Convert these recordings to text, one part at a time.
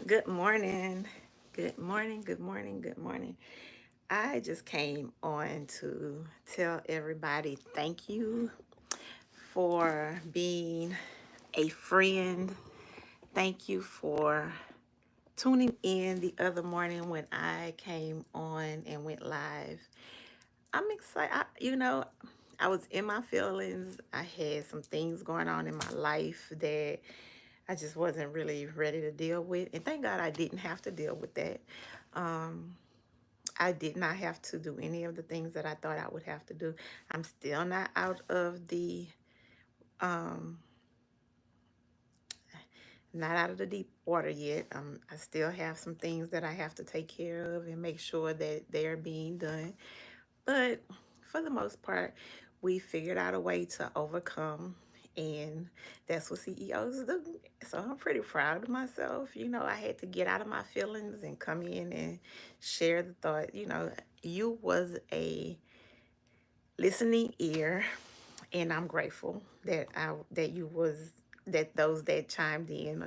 Good morning. Good morning. Good morning. Good morning. I just came on to tell everybody thank you for being a friend. Thank you for tuning in the other morning when I came on and went live. I'm excited. I was in my feelings. I had some things going on in my life that I just wasn't really ready to deal with. And thank God I didn't have to deal with that. Um, I did not have to do any of the things that I thought I would have to do. I'm still not out of the um, not out of the deep water yet. I still have some things that I have to take care of and make sure that they're being done. But for the most part, we figured out a way to overcome, and that's what CEOs do. So I'm pretty proud of myself. I had to get out of my feelings and come in and share the thought. You was a listening ear, and I'm grateful that you was that those that chimed in,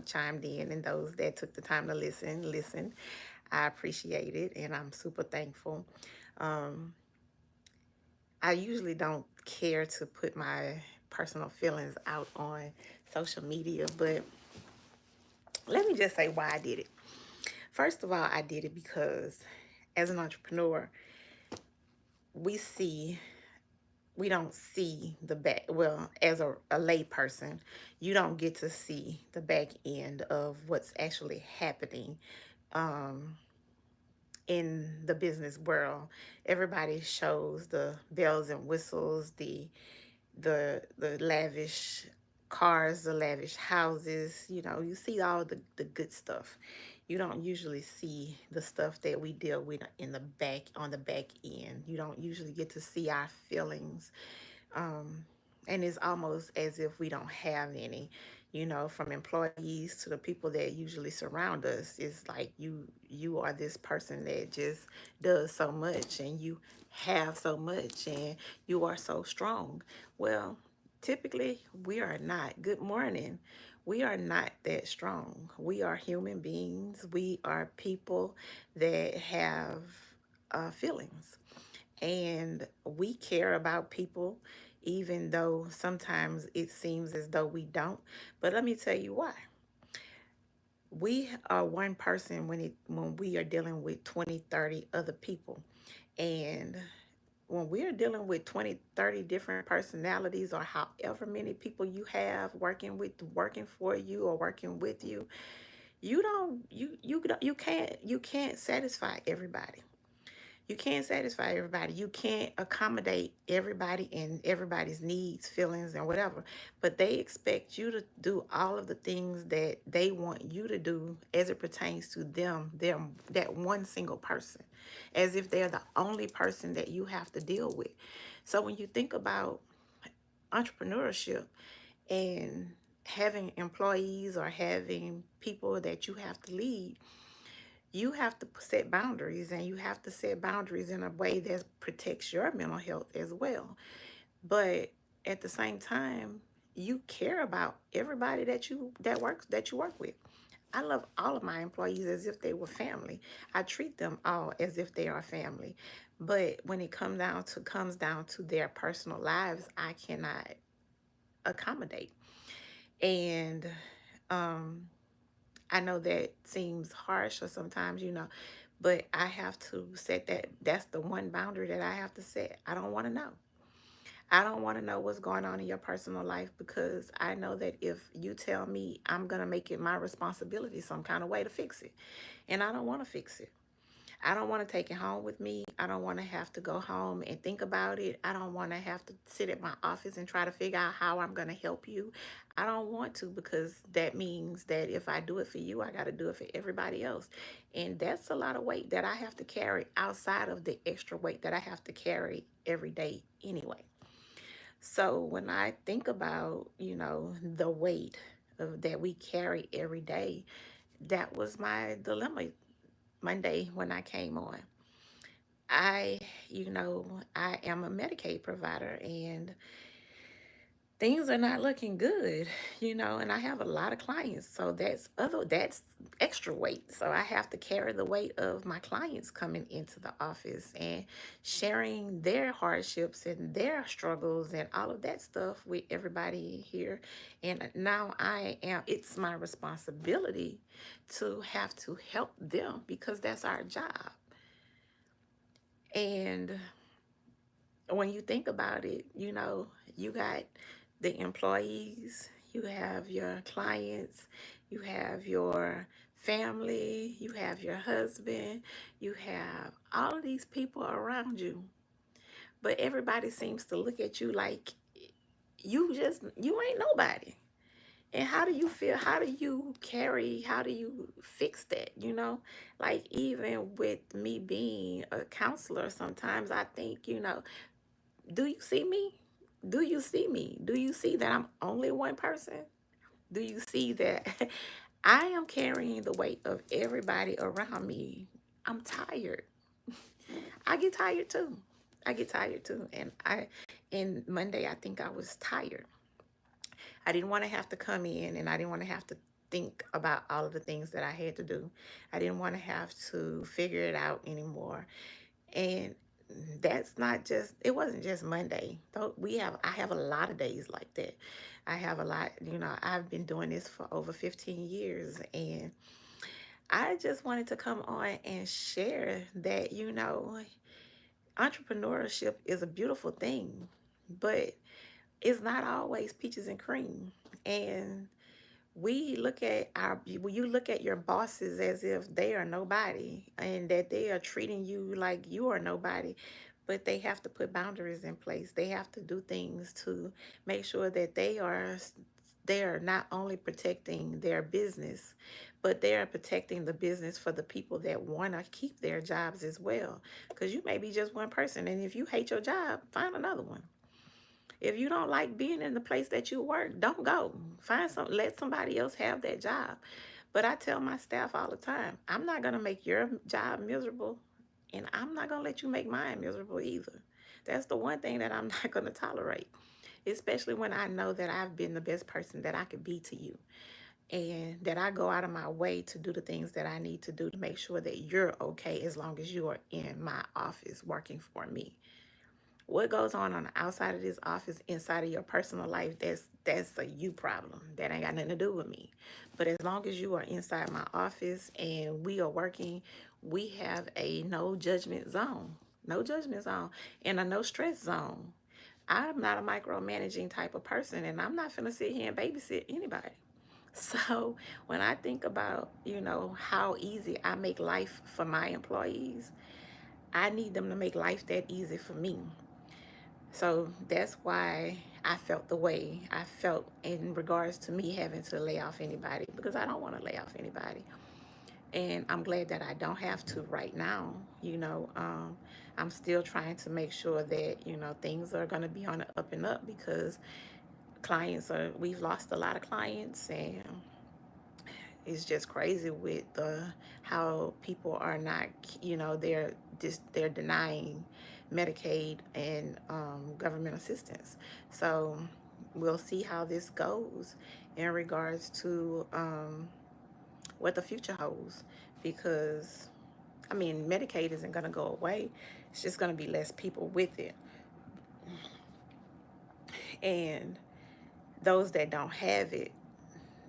and those that took the time to listen. I appreciate it, and I'm super thankful. Um, I usually don't care to put my personal feelings out on social media, but let me just say why I did it. First of all, I did it because as an entrepreneur, we see we don't see the back. Well, as a lay person, you don't get to see the back end of what's actually happening um, in the business world. Everybody shows the bells and whistles, the lavish cars, the lavish houses. You see all the good stuff. You don't usually see the stuff that we deal with in the back on the back end. You don't usually get to see our feelings, um, and it's almost as if we don't have any. From employees to the people that usually surround us. It's like you are this person that just does so much, and you have so much, and you are so strong. Well, typically we are not. Good morning. We are not that strong. We are human beings. We are people that have feelings, and we care about people, even though sometimes it seems as though we don't. But let me tell you why. We are one person when we are dealing with 20, 30 other people. And when we're dealing with 20, 30 different personalities, or however many people you have working for you or working with you, you can't satisfy everybody. You can't satisfy everybody. You can't accommodate everybody and everybody's needs, feelings, and whatever. But they expect you to do all of the things that they want you to do as it pertains to them, that one single person, as if they're the only person that you have to deal with. So when you think about entrepreneurship and having employees or having people that you have to lead, you have to set boundaries, and you have to set boundaries in a way that protects your mental health as well. But at the same time, you care about everybody that you work with. I love all of my employees as if they were family. I treat them all as if they are family. But when it comes down to their personal lives, I cannot accommodate. And um I know that seems harsh or sometimes, but I have to set that's the one boundary that I have to set. I don't want to know. I don't want to know what's going on in your personal life, because I know that if you tell me, I'm going to make it my responsibility some kind of way to fix it. And I don't want to fix it. I don't want to take it home with me. I don't want to have to go home and think about it. I don't want to have to sit at my office and try to figure out how I'm going to help you. I don't want to, because that means that if I do it for you, I got to do it for everybody else. And that's a lot of weight that I have to carry outside of the extra weight that I have to carry every day anyway. So when I think about, the weight that we carry every day, that was my dilemma Monday when I came on. I, I am a Medicaid provider, and things are not looking good, and I have a lot of clients. So that's extra weight. So I have to carry the weight of my clients coming into the office and sharing their hardships and their struggles and all of that stuff with everybody here. And now it's my responsibility to have to help them because that's our job. And when you think about it, you got the employees, you have your clients, you have your family, you have your husband, you have all of these people around you. But everybody seems to look at you like you ain't nobody. And how do you feel? How do you fix that? Like even with me being a counselor, sometimes I think, do you see me? Do you see me? Do you see that I'm only one person? Do you see that I am carrying the weight of everybody around me? I'm tired. I get tired too. I get tired too. And Monday, I think I was tired. I didn't want to have to come in and I didn't want to have to think about all of the things that I had to do. I didn't want to have to figure it out anymore. And it wasn't just Monday. Though I have a lot of days like that. I have a lot, I've been doing this for over 15 years and I just wanted to come on and share that, entrepreneurship is a beautiful thing, but it's not always peaches and cream. And you look at your bosses as if they are nobody and that they are treating you like you are nobody, but they have to put boundaries in place. They have to do things to make sure that they are not only protecting their business, but they are protecting the business for the people that want to keep their jobs as well, because you may be just one person, and if you hate your job, find another one. If you don't like being in the place that you work, don't go. Let somebody else have that job. But I tell my staff all the time, I'm not going to make your job miserable, and I'm not going to let you make mine miserable either. That's the one thing that I'm not going to tolerate, especially when I know that I've been the best person that I could be to you, and that I go out of my way to do the things that I need to do to make sure that you're okay as long as you are in my office working for me. What goes on the outside of this office, inside of your personal life, that's a you problem. That ain't got nothing to do with me. But as long as you are inside my office and we are working, we have a no judgment zone. No judgment zone and a no stress zone. I'm not a micromanaging type of person and I'm not gonna sit here and babysit anybody. So when I think about, how easy I make life for my employees, I need them to make life that easy for me. So that's why I felt the way I felt in regards to me having to lay off anybody, because I don't want to lay off anybody. And I'm glad that I don't have to right now. I'm still trying to make sure that, things are going to be on the up and up, because we've lost a lot of clients, and it's just crazy with how people are not, they're denying Medicaid and government assistance. So we'll see how this goes in regards to what the future holds, because I mean, Medicaid isn't going to go away. It's just going to be less people with it, and those that don't have it,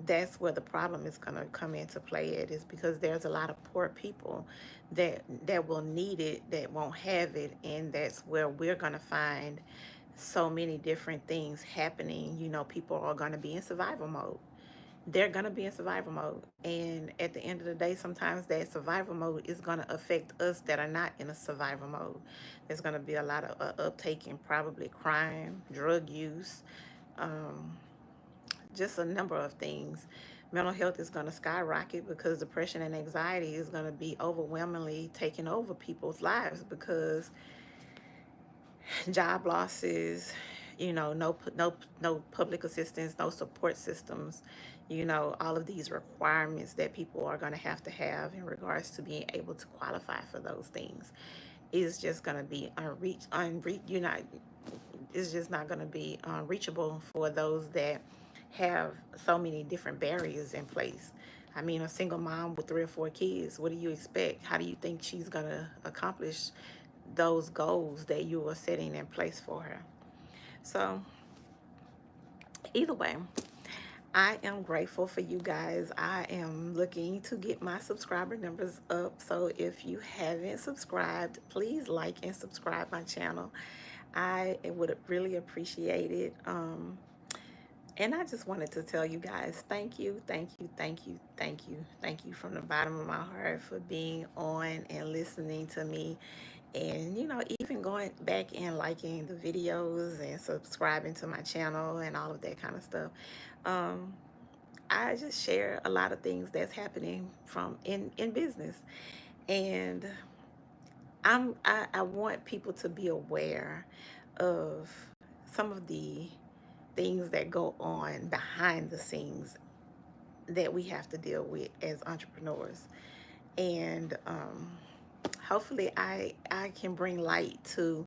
that's where the problem is going to come into play at, is because there's a lot of poor people that will need it, that won't have it, and that's where we're going to find so many different things happening. People are going to be in survival mode. They're going to be in survival mode, and at the end of the day, sometimes that survival mode is going to affect us that are not in a survival mode. There's going to be a lot of uptake in probably crime, drug use, um, just a number of things. Mental health is going to skyrocket because depression and anxiety is going to be overwhelmingly taking over people's lives, because job losses, no public assistance, no support systems, all of these requirements that people are going to have in regards to being able to qualify for those things. is just gonna be you're not, it's just not gonna be reachable for those that have so many different barriers in place. I mean, a single mom with 3 or 4 kids, what do you expect? How do you think she's gonna accomplish those goals that you are setting in place for her? So, either way, I am grateful for you guys. I am looking to get my subscriber numbers up. So if you haven't subscribed, please like and subscribe my channel. I would really appreciate it. And I just wanted to tell you guys, thank you, thank you, thank you, thank you, thank you from the bottom of my heart for being on and listening to me. And, even going back and liking the videos and subscribing to my channel and all of that kind of stuff. Um, I just share a lot of things that's happening from in business, and I want people to be aware of some of the things that go on behind the scenes that we have to deal with as entrepreneurs, and hopefully I can bring light to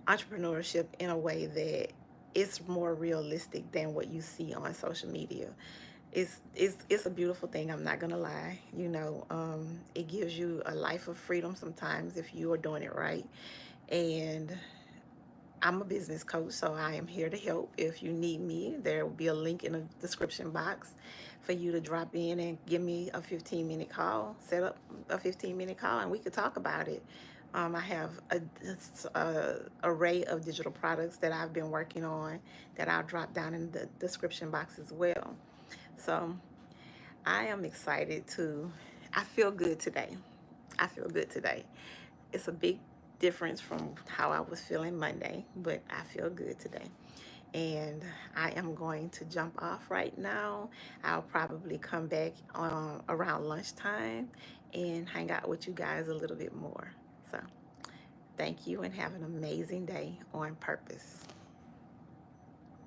entrepreneurship in a way that it's more realistic than what you see on social media. It's a beautiful thing. I'm not gonna lie. It gives you a life of freedom sometimes if you are doing it right. And I'm a business coach, so I am here to help. If you need me, there will be a link in the description box for you to drop in and give me a 15-minute call. Set up a 15-minute call, and we could talk about it. I have a array of digital products that I've been working on that I'll drop down in the description box as well. So I am excited to. I feel good today. I feel good today. It's a big difference from how I was feeling Monday, but I feel good today. And I am going to jump off right now. I'll probably come back around lunchtime and hang out with you guys a little bit more. So, thank you and have an amazing day on purpose.